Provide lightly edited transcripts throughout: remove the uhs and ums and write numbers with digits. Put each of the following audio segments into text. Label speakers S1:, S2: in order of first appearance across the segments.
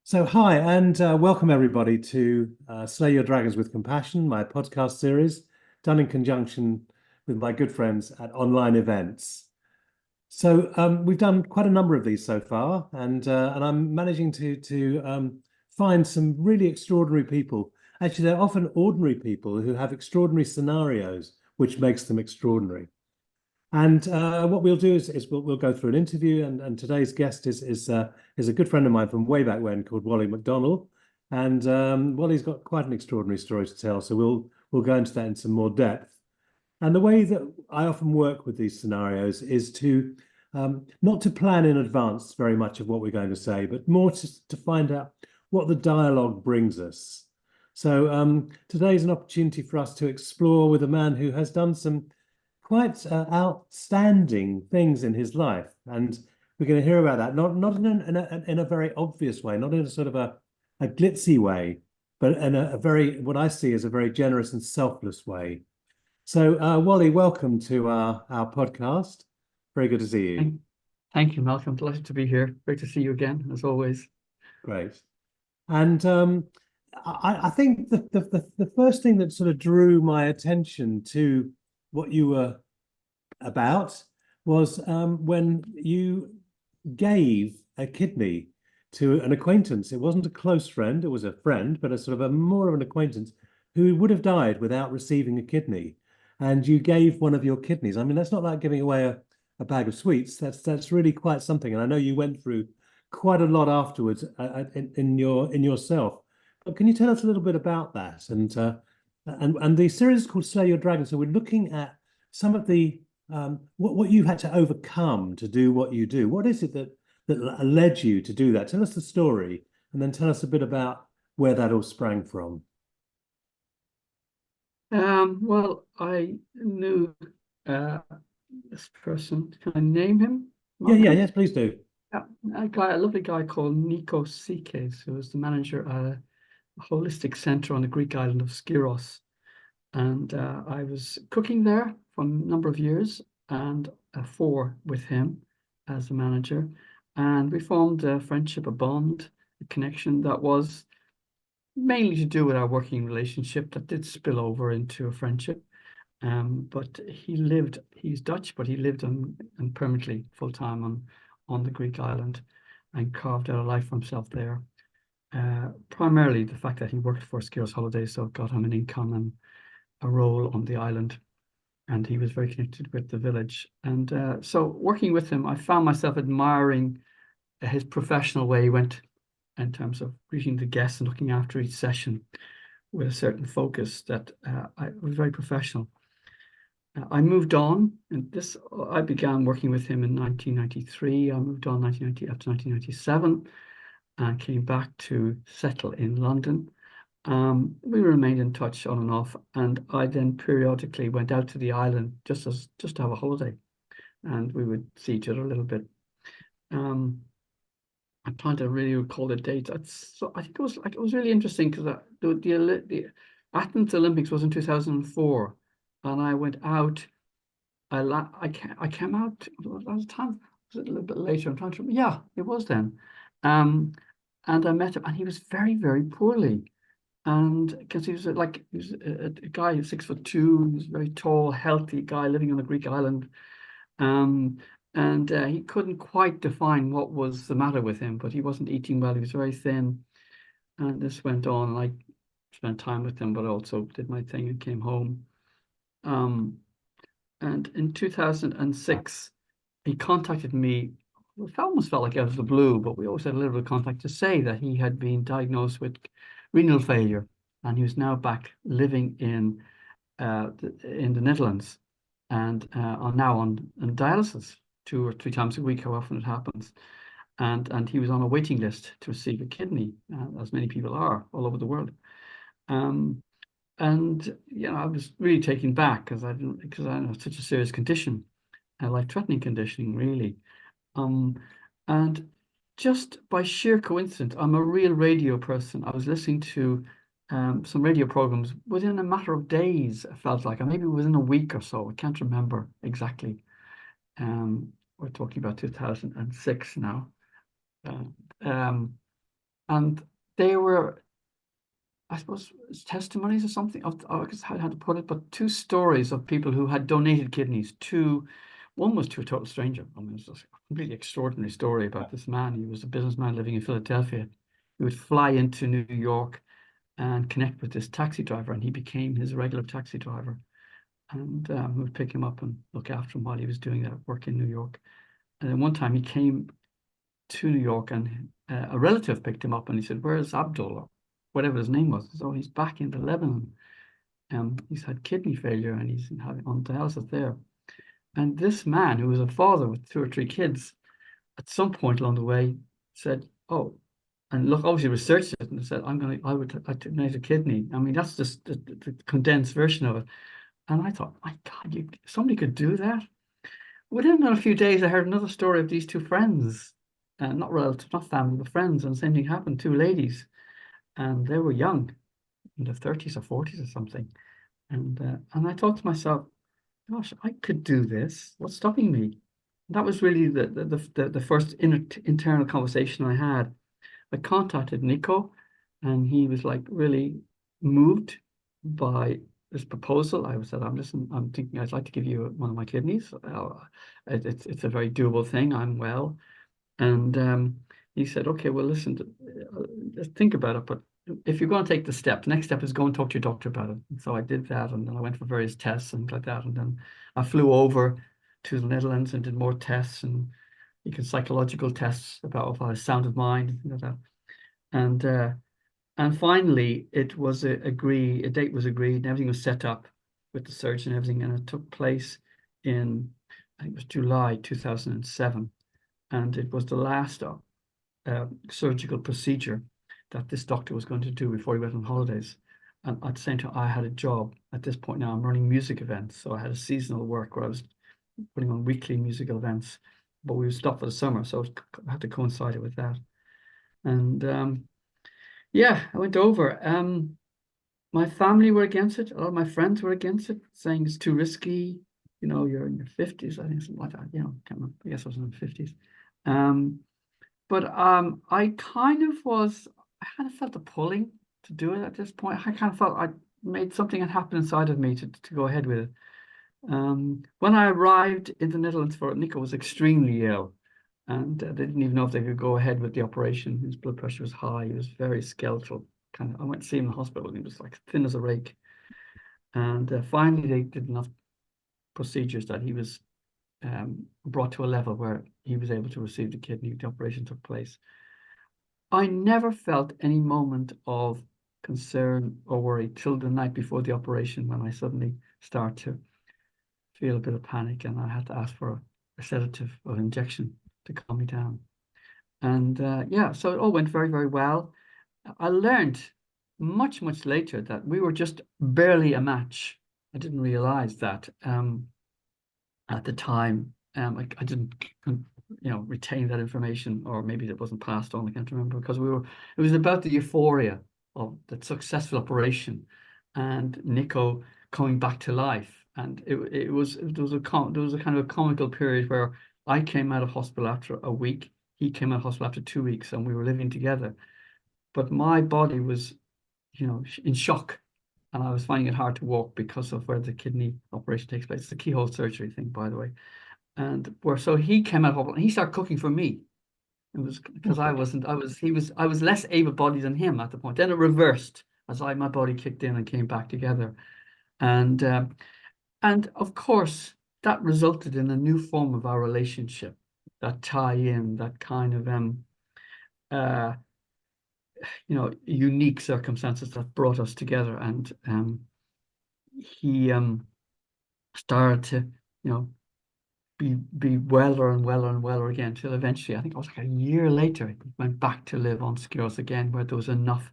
S1: So, hi, and welcome everybody to Slay Your Dragons with Compassion, my podcast series, done in conjunction with my good friends at Online Events. We've done quite a number of these so far, and I'm managing to find some really extraordinary people. Actually, they're often ordinary people who have extraordinary scenarios, which makes them extraordinary. And what we'll do is we'll go through an interview, and today's guest is a good friend of mine from way back when called Wally McDonald, and Wally's got quite an extraordinary story to tell. So we'll go into that in some more depth. And the way that I often work with these scenarios is to not to plan in advance very much of what we're going to say, but more to find out what the dialogue brings us. Today is an opportunity for us to explore with a man who has done some quite outstanding things in his life, and we're going to hear about that. Not in a very obvious way, not in a sort of a glitzy way, but in a very what I see as a very generous and selfless way. Wally, welcome to our podcast. Very good to see you.
S2: Thank you, Malcolm. Delighted to be here. Great to see you again, as always.
S1: Great. And I think the first thing that sort of drew my attention to what you were about was when you gave a kidney to an acquaintance. It wasn't a close friend, it was a friend, but a sort of a more of an acquaintance who would have died without receiving a kidney. And you gave one of your kidneys. I mean, that's not like giving away a bag of sweets. That's really quite something. And I know you went through quite a lot afterwards in yourself. But can you tell us a little bit about that? And the series is called Slay Your Dragon. So we're looking at some of the what you had to overcome to do what you do. What is it that led you to do that? Tell us the story, and then tell us a bit about where that all sprang from.
S2: Well, I knew this person. Can I name him,
S1: Yeah,
S2: Malcolm?
S1: yes, please do.
S2: Yeah, a lovely guy called Nikos Sikes, who was the manager at a holistic center on the Greek island of Skiros. And I was cooking there for a number of years and four with him as the manager. And we formed a friendship, a bond, a connection that was mainly to do with our working relationship that did spill over into a friendship. But he's Dutch, but he lived on and permanently full-time on the Greek island and carved out a life for himself there. Primarily the fact that he worked for Skiros Holidays, so it got him an income and a role on the island, and he was very connected with the village. And so working with him, I found myself admiring his professional way he went in terms of greeting the guests and looking after each session with a certain focus that I was very professional. I moved on, and I began working with him in 1993. I moved on 1990 up to 1997 and came back to settle in London. We remained in touch on and off, and I then periodically went out to the island just to have a holiday, and we would see each other a little bit. I'm trying to really recall the date. I think it was really interesting because the Athens Olympics was in 2004, and I went out. I came out. Was that time? Was it a little bit later? I'm trying to remember. Yeah, it was then. And I met him, and he was very, very poorly. And because he was a guy who's 6'2", he was a very tall, healthy guy living on a Greek island. And he couldn't quite define what was the matter with him, but he wasn't eating well. He was very thin. And this went on. I spent time with him, but also did my thing and came home. And in 2006, he contacted me. It almost felt like out of the blue, but we always had a little bit of contact to say that he had been diagnosed with renal failure, and he was now back living in the Netherlands, and on dialysis 2 or 3 times a week, how often it happens. And he was on a waiting list to receive a kidney, as many people are all over the world. And I was really taken back because I had such a serious condition, a life-threatening condition, really. And just by sheer coincidence, I'm a real radio person. I was listening to some radio programs within a matter of days, it felt like, or maybe within a week or so. I can't remember exactly. We're talking about 2006 now. And they were, I suppose, testimonies or something of, I guess how to put it, but two stories of people who had donated kidneys to, one was to a total stranger. I mean, it was just a completely extraordinary story about this man. He was a businessman living in Philadelphia. He would fly into New York and connect with this taxi driver, and he became his regular taxi driver. And we would pick him up and look after him while he was doing that work in New York. And then one time he came to New York, and a relative picked him up, and he said, "Where's Abdul?" Or whatever his name was. So he's back in Lebanon. He's had kidney failure, and he's having on dialysis there. And this man, who was a father with 2 or 3 kids, at some point along the way said, "Oh," and look, obviously researched it and said, I would donate a kidney. I mean, that's just the condensed version of it. And I thought, my God, somebody could do that. Within a few days, I heard another story of these 2 friends, not relatives, not family, but friends, and the same thing happened. 2 ladies, and they were young, in their 30s or 40s or something. And I thought to myself, gosh, I could do this. What's stopping me? That was really the first internal conversation I had. I contacted Nico, and he was like really moved by this proposal. I said, I'm thinking I'd like to give you one of my kidneys. It's a very doable thing. I'm well. And he said, okay, well, listen, let's think about it. But if you're going to take the step, the next step is go and talk to your doctor about it. And so I did that, and then I went for various tests and like that. And then I flew over to the Netherlands and did more tests, and you can psychological tests about if I was sound of mind and things like that. And finally, it was a date was agreed, and everything was set up with the surgeon and everything, and it took place in, I think it was July 2007, and it was the last surgical procedure that this doctor was going to do before he went on holidays. And at the same time, I had a job at this point. Now I'm running music events, so I had a seasonal work where I was putting on weekly musical events, but we would stop for the summer, so I had to coincide it with that. And yeah, I went over. My family were against it. A lot of my friends were against it, saying it's too risky. You know, you're in your 50s, I think, something like that. You know, can't remember. I guess I was in my 50s. But I kind of felt the pulling to do it at this point. I kind of felt I made something had happened inside of me to go ahead with it. When I arrived in the Netherlands for it, Nico was extremely ill, and they didn't even know if they could go ahead with the operation. His blood pressure was high. He was very skeletal. I went to see him in the hospital, and he was like thin as a rake. And finally, they did enough procedures that he was brought to a level where he was able to receive the kidney. The operation took place. I never felt any moment of concern or worry till the night before the operation, when I suddenly start to feel a bit of panic, and I had to ask for a sedative or injection to calm me down. And yeah, so it all went very, very well. I learned much, much later that we were just barely a match. I didn't realize that at the time. I didn't, retain that information, or maybe it wasn't passed on. I can't remember, because it was about the euphoria of the successful operation and Nico coming back to life. And there was a kind of a comical period where I came out of hospital after a week. He came out of hospital after 2 weeks, and we were living together. But my body was, in shock, and I was finding it hard to walk because of where the kidney operation takes place. It's a keyhole surgery thing, by the way. And so he came out and he started cooking for me. It was because I was less able-bodied than him at the point. Then it reversed as my body kicked in and came back together. And of course, that resulted in a new form of our relationship, that tie-in, that kind of unique circumstances that brought us together. And he started to, be weller and weller and weller again, till eventually, I think it was like a year later, he went back to live on Skiros again, where there was enough,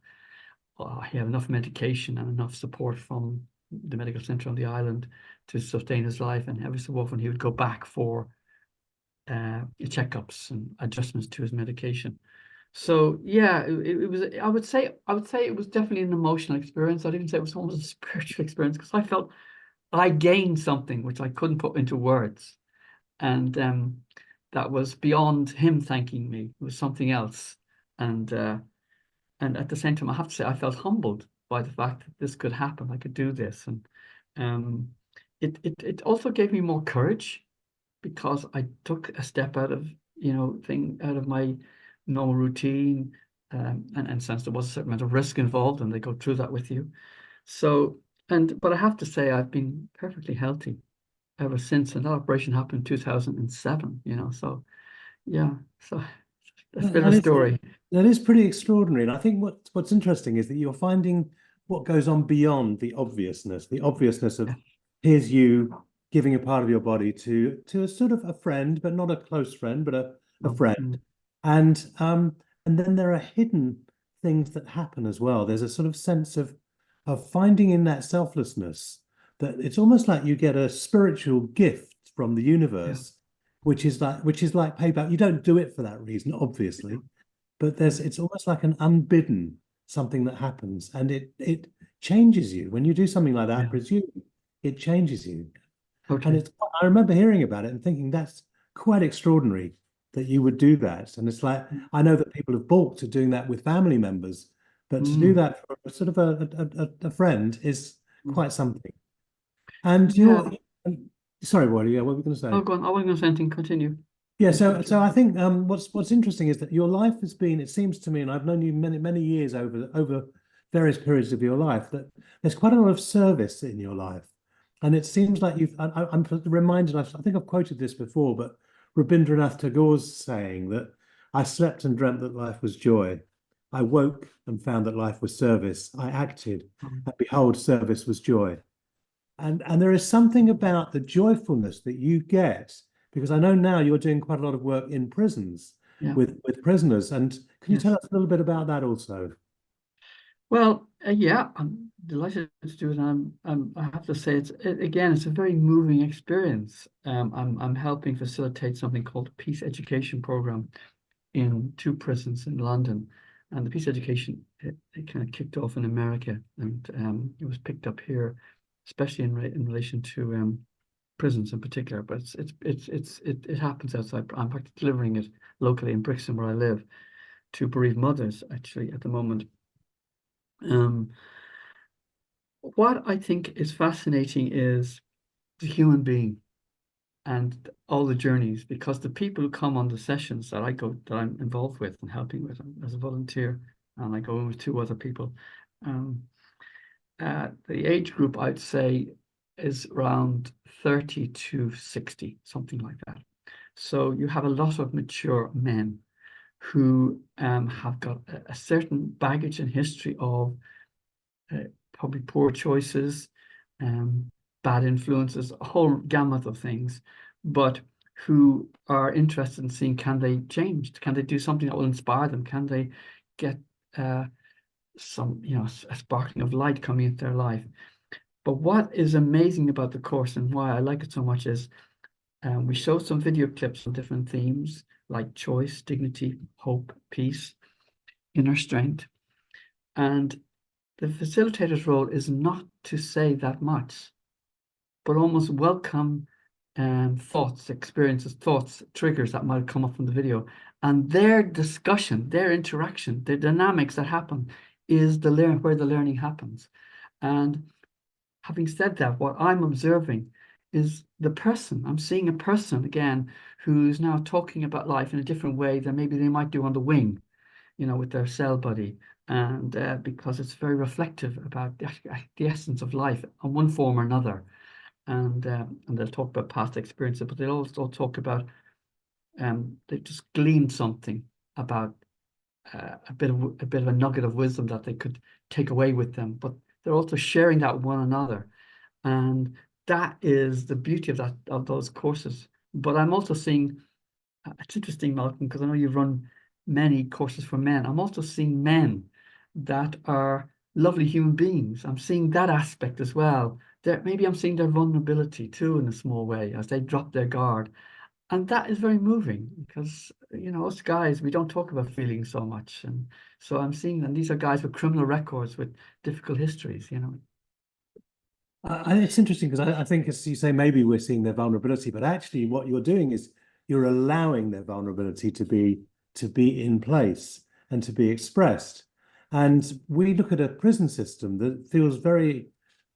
S2: he had enough medication and enough support from the medical center on the island to sustain his life. And every so often he would go back for checkups and adjustments to his medication. So yeah, it was. I would say it was definitely an emotional experience. I'd even say it was almost a spiritual experience, because I felt I gained something which I couldn't put into words, and that was beyond him thanking me. It was something else, and And at the same time, I have to say, I felt humbled by the fact that this could happen. I could do this. And it also gave me more courage because I took a step out of, out of my normal routine. And since there was a certain amount of risk involved, and they go through that with you. So, but I have to say, I've been perfectly healthy ever since. And that operation happened in 2007, so yeah. So that's a bit of a
S1: And
S2: story.
S1: that is pretty extraordinary. And I think what's interesting is that you're finding what goes on beyond the obviousness of
S2: Yeah.
S1: here's you giving a part of your body to a sort of a friend, but not a close friend, but a friend.
S2: Mm.
S1: And then there are hidden things that happen as well. There's a sort of sense of finding in that selflessness that it's almost like you get a spiritual gift from the
S2: Yeah.
S1: universe, which is like payback. You don't do it for that reason, obviously, but it's almost like an unbidden something that happens, and it changes you when you do something like that. I
S2: Yeah.
S1: presume it changes you. And
S2: Totally.
S1: I remember hearing about it and thinking that's quite extraordinary that you would do that. And it's like, I know that people have balked at doing that with family members, but to do
S2: Mm.
S1: that for sort of a friend is
S2: Mm.
S1: quite something. And
S2: Yeah.
S1: sorry, Wally, yeah, what were we going to
S2: Oh,
S1: say?
S2: go on. I wasn't going to say anything. Continue.
S1: Yeah,
S2: Finish
S1: so
S2: what you
S1: I think what's interesting is that your life has been, it seems to me, and I've known you many years over various periods of your life, that there's quite a lot of service in your life. And it seems like I'm reminded, I think I've quoted this before, but Rabindranath Tagore's saying that I slept and dreamt that life was joy. I woke and found that life was service. I acted,
S2: Mm.
S1: and behold, service was joy. And there is something about the joyfulness that you get, because I know now you're doing quite a lot of work in prisons
S2: Yeah.
S1: with prisoners. And can you
S2: Yes.
S1: tell us a little bit about that also?
S2: Well, yeah, I'm delighted to do it. I have to say, again, it's a very moving experience. I'm helping facilitate something called a Peace Education Program in two prisons in London, and the Peace Education it kind of kicked off in America, and it was picked up here, especially in relation to prisons in particular. But it happens outside. I'm in fact delivering it locally in Brixton, where I live, to bereaved mothers actually at the moment. Um, what I think is fascinating is the human being and all the journeys, because the people who come on the sessions that I'm involved with and helping with as a volunteer, and I go in with two other people, um, the age group I'd say is around 30 to 60, something like that. So you have a lot of mature men who have got a certain baggage and history of probably poor choices, um, bad influences, a whole gamut of things, but who are interested in seeing, can they change? Can they do something that will inspire them? Can they get some, a sparkling of light coming into their life? But what is amazing about the course and why I like it so much is we show some video clips on different themes like choice, dignity, hope, peace, inner strength. And the facilitator's role is not to say that much, but almost welcome thoughts, experiences, thoughts, triggers that might come up from the video. And their discussion, their interaction, the dynamics that happen is where the learning happens. And having said that, what I'm observing is the person. I'm seeing a person again who's now talking about life in a different way than maybe they might do on the wing, with their cell buddy. And because it's very reflective about the essence of life in one form or another. And they'll talk about past experiences, but they'll also talk about they've just gleaned something about a bit of a nugget of wisdom that they could take away with them. But they're also sharing that with one another, and that is the beauty of those courses. But I'm also seeing it's interesting, Malcolm, because I know you've run many courses for men. I'm also seeing men that are lovely human beings. I'm seeing that aspect as well. Maybe I'm seeing their vulnerability too in a small way as they drop their guard. And that is very moving because, us guys, we don't talk about feelings so much. And so I'm seeing, and these are guys with criminal records, with difficult histories.
S1: It's interesting because I think, as you say, maybe we're seeing their vulnerability, but actually, what you're doing is you're allowing their vulnerability to be in place and to be expressed. And we look at a prison system that feels very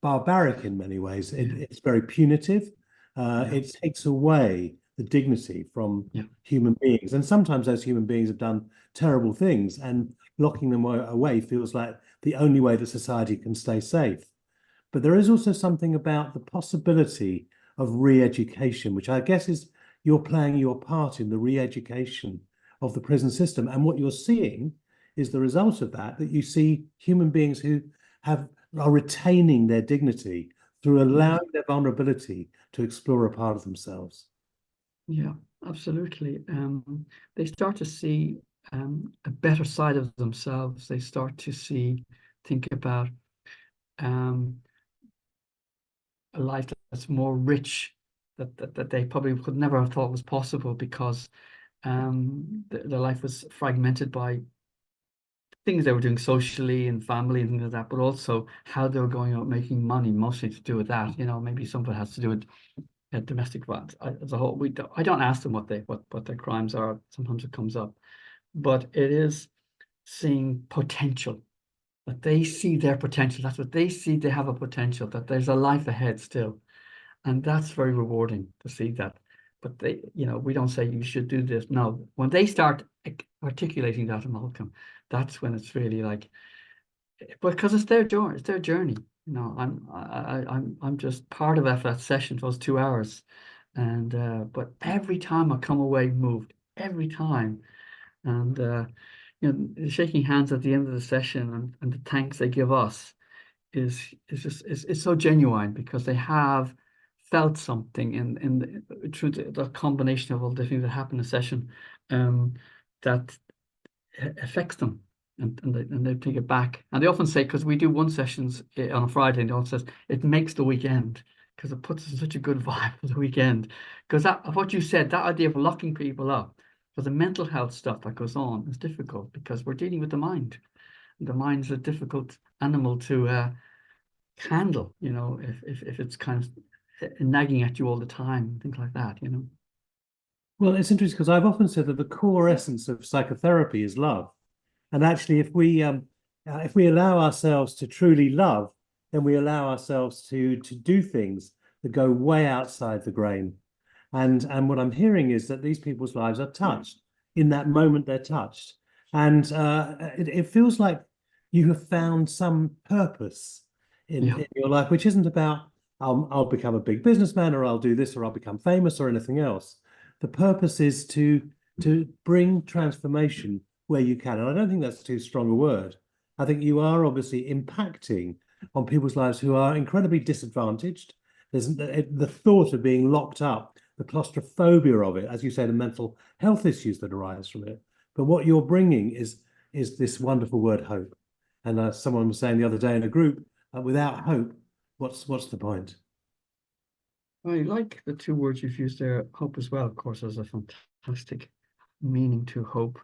S1: barbaric in many ways. It's very punitive. It takes away the dignity from human beings. And sometimes those human beings have done terrible things, and locking them away feels like the only way that society can stay safe. But there is also something about the possibility of re-education, which I guess is you're playing your part in the re-education of the prison system. And what you're seeing is the result of that, that you see human beings who are retaining their dignity through allowing their vulnerability to explore a part of themselves.
S2: Yeah, absolutely. They start to see a better side of themselves. They start to think about a life that's more rich, that they probably could never have thought was possible, because their life was fragmented by things they were doing socially and family and things like that, but also how they were going out making money, mostly to do with that. Maybe some of it has to do with domestic violence as a whole. I don't ask them what their crimes are. Sometimes it comes up, but it is seeing potential, that they see their potential. That's what they see. They have a potential, that there's a life ahead still. And that's very rewarding to see that. But we don't say you should do this. No, when they start articulating that, Malcolm, that's when it's really like, because it's their joy, it's their journey. I'm just part of that session for those 2 hours. And but every time I come away moved, every time. And shaking hands at the end of the session, and the thanks they give us is just it's so genuine, because they have felt something through the combination of all the things that happen in the session, that affects them, and they take it back. And they often say, because we do one sessions on a Friday, and they often says it makes the weekend, because it puts us in such a good vibe for the weekend. Because that, what you said, that idea of locking people up, for the mental health stuff that goes on, is difficult, because we're dealing with the mind. The mind's a difficult animal to handle, if it's kind of nagging at you all the time, things like that.
S1: Well, it's interesting because I've often said that the core essence of psychotherapy is love. And actually, if we allow ourselves to truly love, then we allow ourselves to do things that go way outside the grain. And what I'm hearing is that these people's lives are touched in that moment. They're touched, and it feels like you have found some purpose in your life, which isn't about I'll become a big businessman, or I'll do this, or I'll become famous, or anything else. The purpose is to bring transformation where you can. And I don't think that's too strong a word. I think you are obviously impacting on people's lives who are incredibly disadvantaged. There's the thought of being locked up, the claustrophobia of it, as you say, the mental health issues that arise from it. But what you're bringing is this wonderful word, hope. And someone was saying the other day in a group, without hope, what's the point?
S2: I like the two words you've used there, hope as well. Of course, there's a fantastic meaning to hope.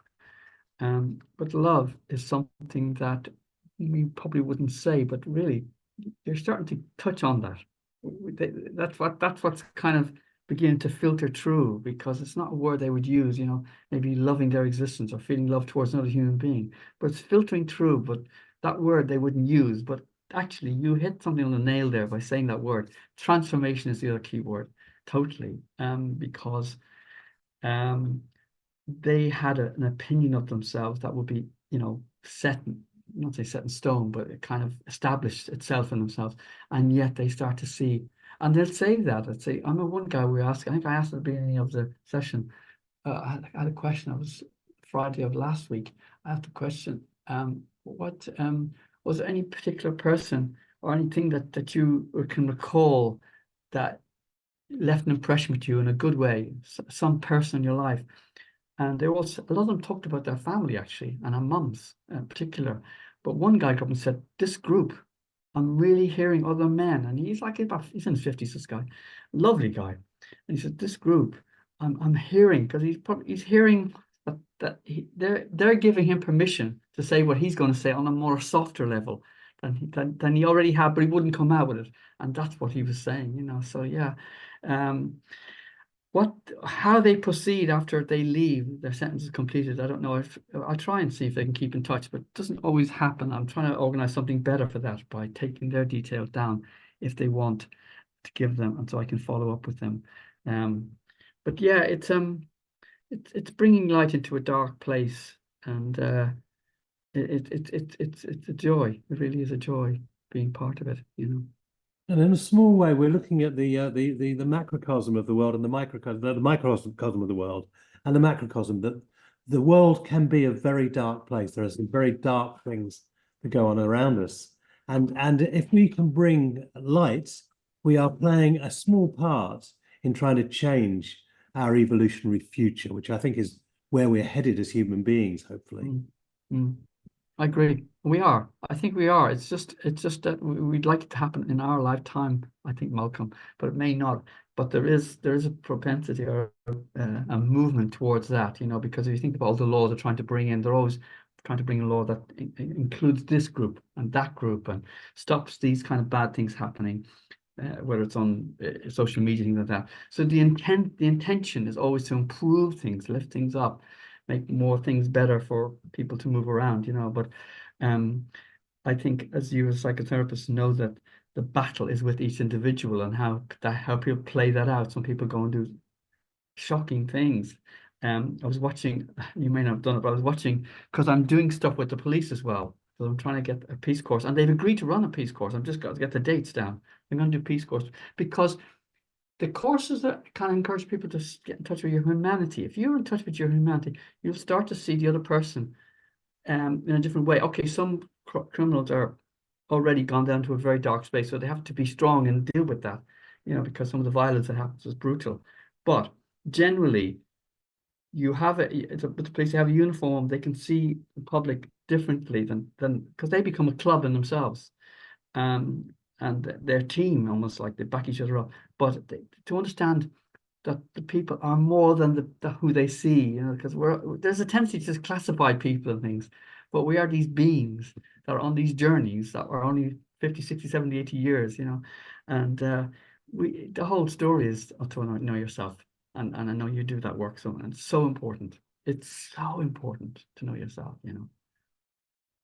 S2: But love is something that we probably wouldn't say, but really, you're starting to touch on that. That's what's kind of beginning to filter through, because it's not a word they would use, maybe loving their existence or feeling love towards another human being, but it's filtering through. But that word they wouldn't use. But actually, you hit something on the nail there by saying that word. Transformation is the other key word, totally. Because they had an opinion of themselves that would be, not say set in stone, but it kind of established itself in themselves. And yet they start to see, and they'll say that. I'd say, I remember one guy I think I asked at the beginning of the session, I had a question. I was Friday of last week. I asked the question, what was there any particular person or anything that you can recall that left an impression with you in a good way, some person in your life? And a lot of them talked about their family, actually, and our mums in particular. But one guy got up and said, this group, I'm really hearing other men, and he's in his 50s, this guy, lovely guy. And he said, this group, I'm hearing, because he's hearing that they're giving him permission to say what he's going to say on a more softer level than he already had, but he wouldn't come out with it. And that's what he was saying, So yeah. how they proceed after they leave, their sentence is completed. I don't know if I'll try and see if they can keep in touch, but it doesn't always happen. I'm trying to organize something better for that by taking their details down if they want to give them, and so I can follow up with them. But yeah, it's bringing light into a dark place, and it's a joy. It really is a joy being part of it, you know.
S1: And in a small way, we're looking at the macrocosm of the world and the microcosm of the world and the macrocosm, that the world can be a very dark place. There are some very dark things that go on around us. And if we can bring light, we are playing a small part in trying to change our evolutionary future, which I think is where we're headed as human beings, hopefully.
S2: Mm, mm. I agree. We are. I think we are. It's just that we'd like it to happen in our lifetime, I think, Malcolm, but it may not. But there is a propensity or a movement towards that, you know, because if you think about all the laws they're trying to bring in, they're always trying to bring a law that includes this group and that group and stops these kind of bad things happening, whether it's on social media, things like that. So the intention is always to improve things, lift things up, make more things better for people to move around, you know. But I think, as you as psychotherapists know, that the battle is with each individual and how people play that out. Some people go and do shocking things. I was watching, you may not have done it, but I was watching because I'm doing stuff with the police as well. So I'm trying to get a peace course, and they've agreed to run a peace course. I've just got to get the dates down. I'm going to do peace course because the courses that kind of encourage people to get in touch with your humanity. If you're in touch with your humanity, you'll start to see the other person in a different way. Okay, some criminals are already gone down to a very dark space, so they have to be strong and deal with that, you know, because some of the violence that happens is brutal. But generally, you have with the police, they have a uniform, they can see the public differently than because they become a club in themselves. And their team, almost like they back each other up. But to understand that the people are more than who they see, you know, because there's a tendency to just classify people and things, but we are these beings that are on these journeys that are only 50, 60, 70, 80 years, you know, and the whole story is to know yourself, and I know you do that work, so and it's so important. It's so important to know yourself, you know.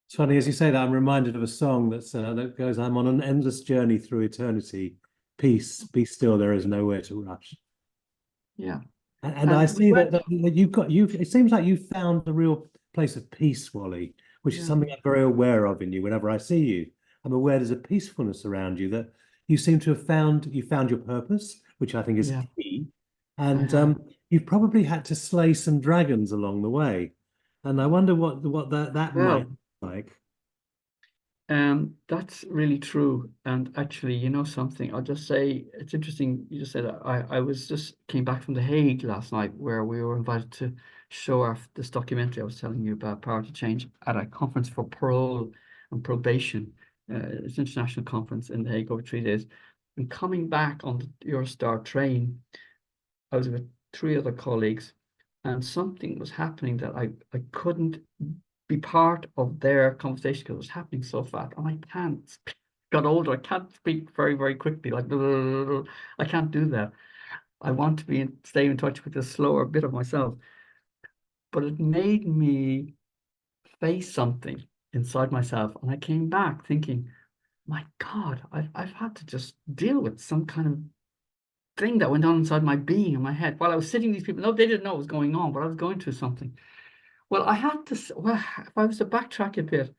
S1: It's funny, as you say that, I'm reminded of a song that goes, "I'm on an endless journey through eternity. Peace, be still, there is nowhere to rush."
S2: Yeah.
S1: And I
S2: We
S1: see
S2: went,
S1: that it seems like you've found the real place of peace, Wally, which is
S2: yeah,
S1: something I'm very aware of in you. Whenever I see you, I'm aware there's a peacefulness around you that you seem to have found your purpose, which I think is
S2: yeah,
S1: key.
S2: I
S1: And
S2: have.
S1: you've probably had to slay some dragons along the way. And I wonder what that might
S2: Well,
S1: look like.
S2: that's really true. And actually, you know something, I'll just say it's interesting. You just said that I was just came back from The Hague last night where we were invited to show this documentary I was telling you about, Power to Change, at a conference for parole and probation. It's an international conference in The Hague over 3 days. And coming back on the Eurostar train, I was with three other colleagues, and something was happening that I couldn't be part of their conversation because it was happening so fast, and I can't. Got older, I can't speak very, very quickly. Like I can't do that. I want to stay in touch with the slower bit of myself, but it made me face something inside myself, and I came back thinking, my God, I've had to just deal with some kind of thing that went on inside my being in my head while I was sitting. These people, no, they didn't know what was going on, but I was going through something. Well, I had to. Well, if I was to backtrack a bit,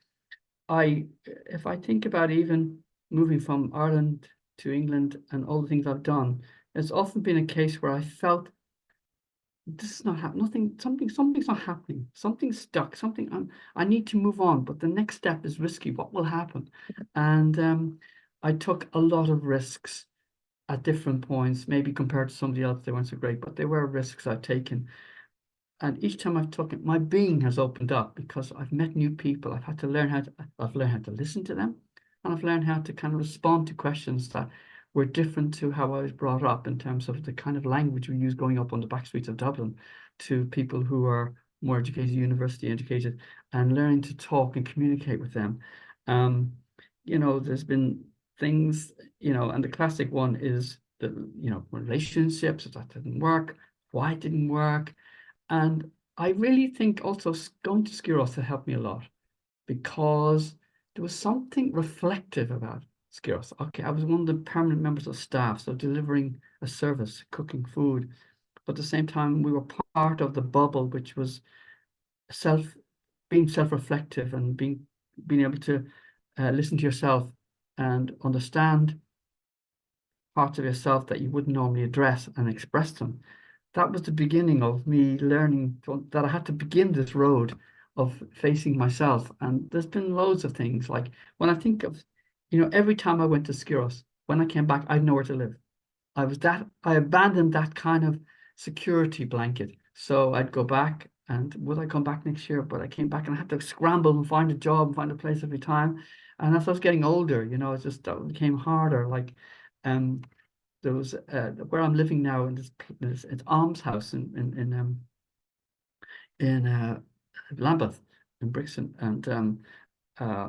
S2: if I think about even moving from Ireland to England and all the things I've done, it's often been a case where I felt this is not happening. Nothing. Something's not happening. Something's stuck. I need to move on, but the next step is risky. What will happen? And I took a lot of risks at different points, maybe compared to somebody else, they weren't so great, but they were risks I've taken. And each time I've taken, my being has opened up because I've met new people. I've learned how to listen to them, and I've learned how to kind of respond to questions that were different to how I was brought up in terms of the kind of language we use growing up on the back streets of Dublin to people who are more educated, university educated, and learning to talk and communicate with them. You know, there's been things, you know, and the classic one is relationships, that didn't work, why it didn't work. And I really think also going to Skiros had helped me a lot, because there was something reflective about Skiros. Okay, I was one of the permanent members of staff, so delivering a service, cooking food, but at the same time we were part of the bubble, which was being self-reflective and being able to listen to yourself and understand parts of yourself that you wouldn't normally address and express them. That was the beginning of me learning that I had to begin this road of facing myself. And there's been loads of things. Like when I think of, every time I went to Skiros, when I came back, I'd nowhere to live. I abandoned that kind of security blanket. So I'd go back, and would I come back next year? But I came back and I had to scramble and find a job and find a place every time. And as I was getting older, it just became harder. Like, there was where I'm living now in this it's almshouse in Lambeth in Brixton, and uh,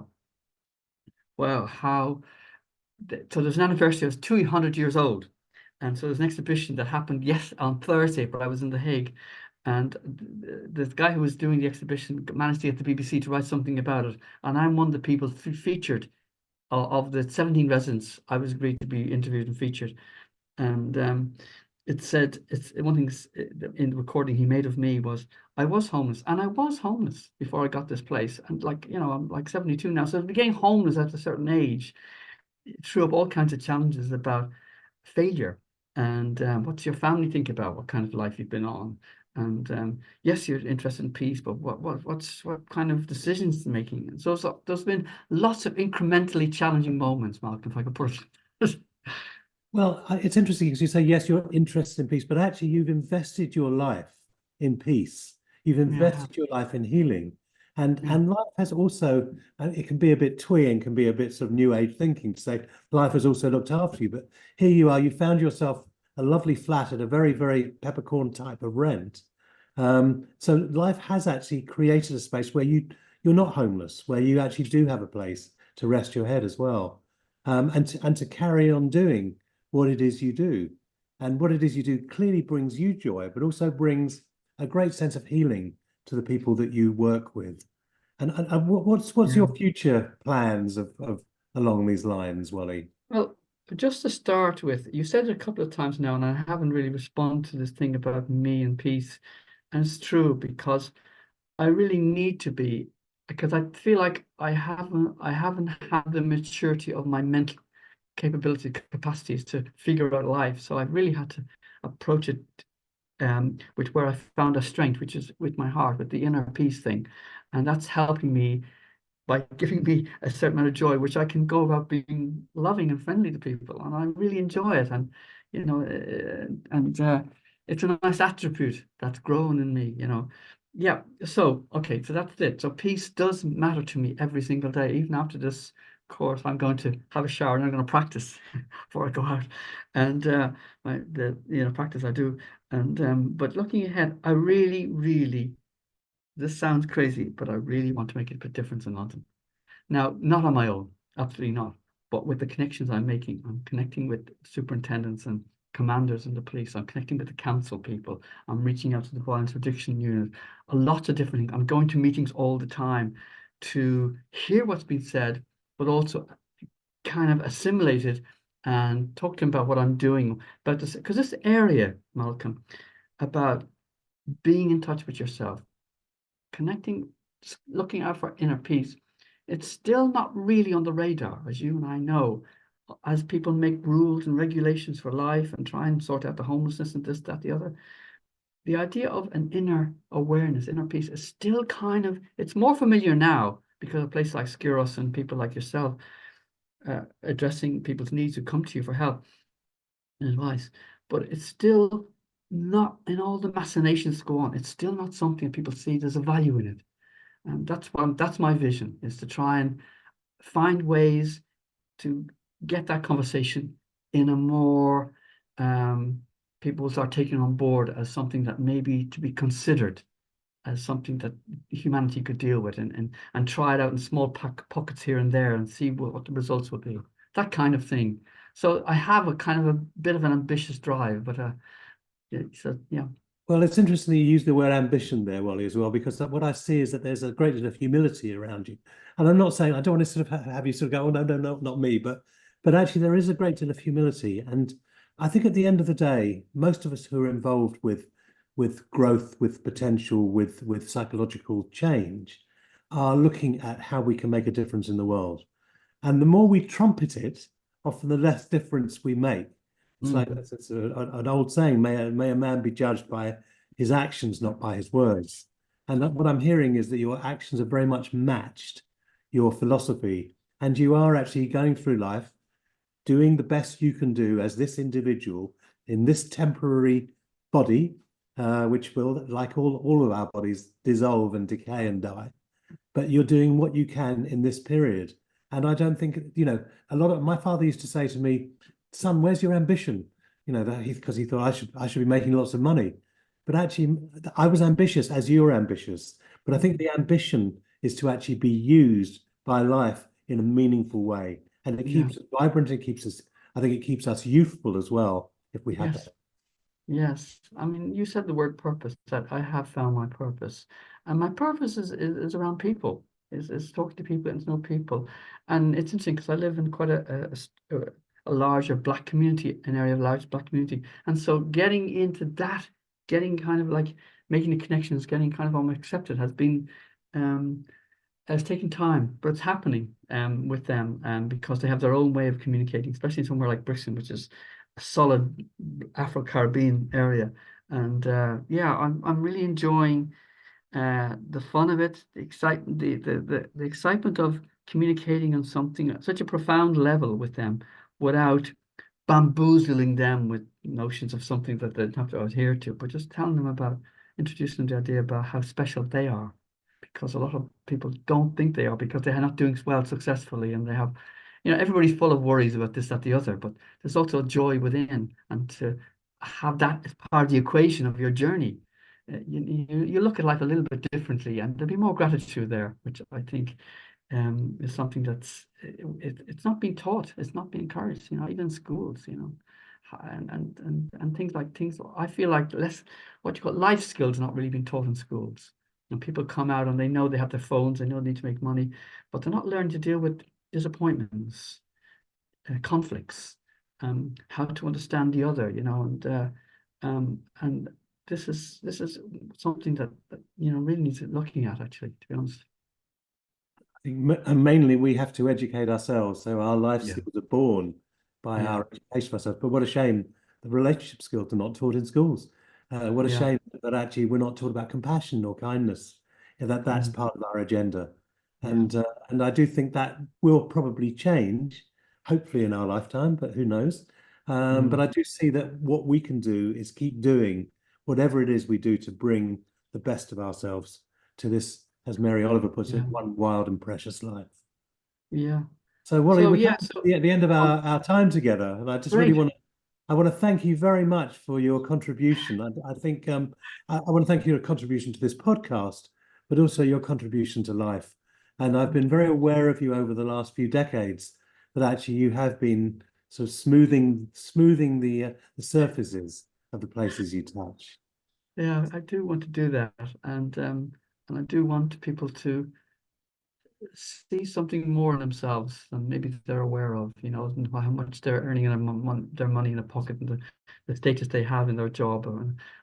S2: well, so there's an anniversary. I was 200 years old, and so there's an exhibition that happened on Thursday, but I was in The Hague, and the guy who was doing the exhibition managed to get the BBC to write something about it, and I'm one of the people featured of the 17 residents. I was agreed to be interviewed and featured. And it said, one thing in the recording he made of me was, I was homeless, and I was homeless before I got this place. And I'm like 72 now. So being homeless at a certain age, it threw up all kinds of challenges about failure and what's your family think about what kind of life you've been on. And yes, you're interested in peace, but what kind of decisions making? And so there's been lots of incrementally challenging moments, Malcolm, if I could put it.
S1: Well, it's interesting because you say, yes, you're interested in peace, but actually you've invested your life in peace. You've invested your life in healing. And life has also, and it can be a bit twee and can be a bit sort of new age thinking to say life has also looked after you. But here you are, you found yourself a lovely flat at a very, very peppercorn type of rent. So life has actually created a space where you're not homeless, where you actually do have a place to rest your head as well. And to carry on doing what it is you do. And what it is you do clearly brings you joy, but also brings a great sense of healing to the people that you work with. And what's your future plans of along these lines, Wally?
S2: Well, just to start with, you said it a couple of times now, and I haven't really responded to this thing about me and peace. And it's true, because I really need to be, because I feel like I haven't had the maturity of my mental capacities to figure out life. So I've really had to approach it with where I found a strength, which is with my heart, with the inner peace thing. And that's helping me by giving me a certain amount of joy, which I can go about being loving and friendly to people. And I really enjoy it. And, it's a nice attribute that's grown in me, Yeah. So, okay. So that's it. So peace does matter to me every single day. Even after this course, I'm going to have a shower and I'm going to practice before I go out. And practice I do. And but looking ahead, I really, really, this sounds crazy, but I really want to make a difference in London. Now, not on my own, absolutely not, but with the connections I'm making. I'm connecting with superintendents and commanders in the police. I'm connecting with the council people. I'm reaching out to the violence reduction unit. A lot of different things. I'm going to meetings all the time to hear what's been said, but also kind of assimilate it and talk to them about what I'm doing about this. Because this area, Malcolm, about being in touch with yourself, connecting, looking out for inner peace, it's still not really on the radar, as you and I know, as people make rules and regulations for life and try and sort out the homelessness and this, that, the other. The idea of an inner awareness, inner peace is still it's more familiar now because of a place like Skiros and people like yourself addressing people's needs who come to you for help and advice. But it's still not, in all the machinations that go on, it's still not something that people see there's a value in it. And that's my vision, is to try and find ways to get that conversation in a more people will start taking on board as something that maybe to be considered as something that humanity could deal with, and try it out in small pockets here and there and see what the results would be. That kind of thing. So I have a kind of a bit of an ambitious drive, but yeah, so yeah.
S1: Well, it's interesting you use the word ambition there, Wally, as well, because what I see is that there's a great deal of humility around you. And I'm not saying I don't want to sort of have you sort of go, oh no, no, no, not me, but actually there is a great deal of humility. And I think at the end of the day, most of us who are involved with growth, with potential, with psychological change, are looking at how we can make a difference in the world. And the more we trumpet it, often the less difference we make. It's like
S2: Mm.
S1: it's an old saying, may a man be judged by his actions, not by his words. And what I'm hearing is that your actions are very much matched your philosophy, and you are actually going through life doing the best you can do as this individual in this temporary body, which will, like all of our bodies, dissolve and decay and die. But you're doing what you can in this period. And I don't think, a lot of my father used to say to me, son, where's your ambition? Because he thought I should be making lots of money. But actually, I was ambitious as you're ambitious. But I think the ambition is to actually be used by life in a meaningful way. And it
S2: Yeah.
S1: keeps us vibrant, I think it keeps us youthful as well, if we have
S2: Yes.
S1: that.
S2: Yes. I mean, you said the word purpose, that I have found my purpose. And my purpose is around people, is talking to people and to know people. And it's interesting because I live in quite a larger Black community, an area of large Black community. And so getting into that, getting kind of like making the connections, getting kind of almost accepted um, has taken time, but it's happening with them because they have their own way of communicating, especially somewhere like Brixton, which is a solid Afro-Caribbean area. And yeah, I'm really enjoying the fun of it, the excitement, the excitement of communicating on something at such a profound level with them without bamboozling them with notions of something that they have to adhere to, but just telling them about, introducing them to the idea about how special they are, because a lot of people don't think they are because they're not doing well successfully, and they have, everybody's full of worries about this, that, the other, but there's also a joy within, and to have that as part of the equation of your journey, you look at life a little bit differently, and there'll be more gratitude there, which I think is something that's it's not being taught, it's not being encouraged, even in schools, and things I feel like less what you call life skills are not really being taught in schools. And people come out and they know they have their phones, they know they need to make money, but they're not learning to deal with disappointments, conflicts, how to understand the other, and this is something that really needs looking at, actually, to be honest.
S1: And mainly we have to educate ourselves. So our life
S2: Yeah.
S1: skills are born by
S2: Yeah.
S1: our education of ourselves. But what a shame the relationship skills are not taught in schools. What a
S2: Yeah.
S1: shame that actually we're not taught about compassion or kindness. That's
S2: Mm.
S1: part of our agenda.
S2: Yeah.
S1: And I do think that will probably change, hopefully in our lifetime, but who knows? But
S2: Mm.
S1: I do see that what we can do is keep doing whatever it is we do to bring the best of ourselves to this, as Mary Oliver puts
S2: Yeah.
S1: it, one wild and precious life.
S2: Yeah.
S1: So, Wally,
S2: So
S1: we're
S2: yeah,
S1: coming to
S2: so
S1: the end of
S2: um,
S1: our time together, and I just really
S2: great.
S1: I want to thank you very much for your contribution. I think I want to thank you for your contribution to this podcast, but also your contribution to life. And I've been very aware of you over the last few decades that actually you have been sort of smoothing the surfaces of the places you touch.
S2: Yeah, I do want to do that, and I do want people to see something more in themselves than maybe they're aware of, and how much they're earning in their money in a pocket, and the status they have in their job.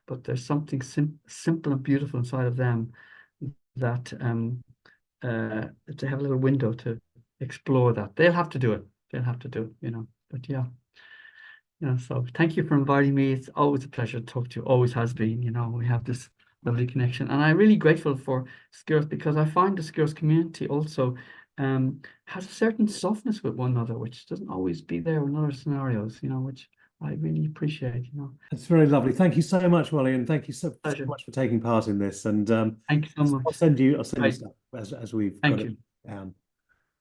S2: But there's something simple and beautiful inside of them that they have a little window to explore that. They'll have to do it. They'll have to do it, But yeah. Yeah, so thank you for inviting me. It's always a pleasure to talk to you. Always has been. We have this lovely connection, and I'm really grateful for Skills, because I find the Skills community also has a certain softness with one another, which doesn't always be there in other scenarios. Which I really appreciate.
S1: It's very lovely. Thank you so much, Wally, and thank you so
S2: Pleasure.
S1: much for taking part in this. And
S2: Thank you so
S1: I'll
S2: much.
S1: send you
S2: Right.
S1: stuff as we've got
S2: Thank
S1: it
S2: you.
S1: down.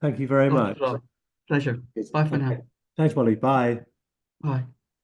S1: Thank you very
S2: Not
S1: much.
S2: at all. Pleasure.
S1: Yes.
S2: Bye for
S1: Okay.
S2: now.
S1: Thanks, Wally. Bye.
S2: Bye.